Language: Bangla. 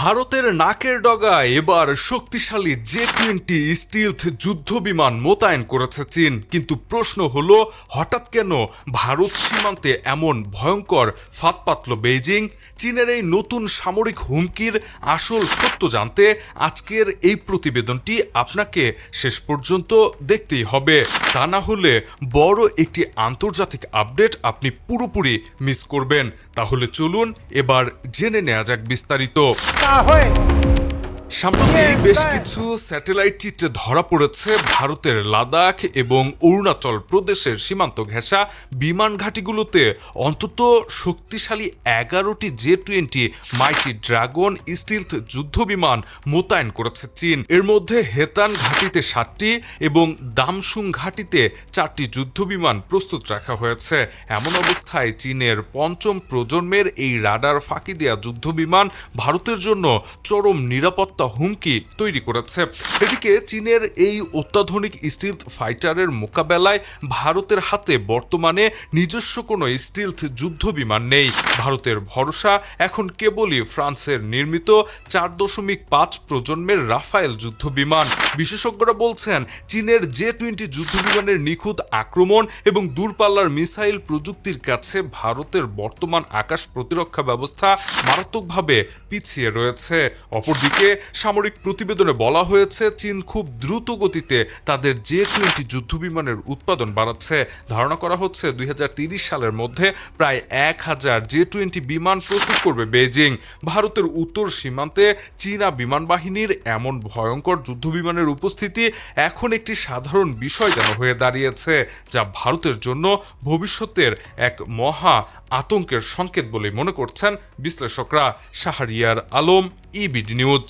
ভারতের নাকের ডগায় এবার শক্তিশালী জে-20 স্টিলথ যুদ্ধ বিমান মোতায়েন করেছে চীন। কিন্তু প্রশ্ন হলো, হঠাৎ কেন ভারত সীমান্তে এমন ভয়ঙ্কর ফাঁদ পাতল বেইজিং? চীনের এই নতুন সামরিক হুমকির আসল সত্য জানতে আজকের এই প্রতিবেদনটি আপনাকে শেষ পর্যন্ত দেখতেই হবে। তা না হলে বড় একটি আন্তর্জাতিক আপডেট আপনি পুরোপুরি মিস করবেন। তাহলে চলুন এবার জেনে নেওয়া যাক বিস্তারিত। সম্প্রতি বেশ কিছু স্যাটেলাইট চিত্রে ধরা পড়েছে ভারতের লাদাখ এবং অরুণাচল প্রদেশের সীমান্ত ঘেঁষা বিমান ঘাঁটিগুলোতে অন্তত শক্তিশালী 11টি জে-20 মাইটি ড্রাগন স্টিলথ যুদ্ধ বিমান মোতায়েন করেছে চীন। এর মধ্যে হেতান ঘাঁটিতে 7টি এবং দামসুং ঘাঁটিতে 4টি যুদ্ধ বিমান প্রস্তুত রাখা হয়েছে। এমন অবস্থায় চীনের পঞ্চম প্রজন্মের এই রাডার ফাঁকি দেয়া যুদ্ধ বিমান ভারতের জন্য চরম নিরাপত্তা হুমকি তৈরি করেছে। এদিকে চীনের এই অত্যাধুনিক স্টিলথ ফাইটারের মোকাবেলায় ভারতের হাতে বর্তমানে নিজস্ব কোনো স্টিলথ যুদ্ধ বিমান নেই। ভারতের ভরসা এখন কেবলই ফ্রান্সের নির্মিত 4.5 প্রজন্মের রাফায়েল যুদ্ধ বিমান। বিশেষজ্ঞরা বলছেন, চীনের জে-20 যুদ্ধ বিমানের নিখুঁত আক্রমণ এবং দূরপাল্লার মিসাইল প্রযুক্তির কাছে ভারতের বর্তমান আকাশ প্রতিরক্ষা ব্যবস্থা মারাত্মকভাবে পিছিয়ে রয়েছে। অপরদিকে সামরিক প্রতিবেদনে বলা হয়েছে, চীন খুব দ্রুত গতিতে তাদের জে-20 যুদ্ধ বিমানের উৎপাদন বাড়াচ্ছে। ধারণা করা হচ্ছে 2030 সালের মধ্যে প্রায় 1000 জে-20 বিমান প্রস্তুত করবে বেইজিং। ভারতের উত্তর সীমান্তে চীনা বিমান বাহিনীর এমন ভয়ঙ্কর যুদ্ধ বিমানের উপস্থিতি এখন একটি সাধারণ বিষয় যেন হয়ে দাঁড়িয়েছে, যা ভারতের জন্য ভবিষ্যতের এক মহা আতঙ্কের সংকেত বলে মনে করছেন বিশ্লেষকরা। Shahriar Alam, EBD news.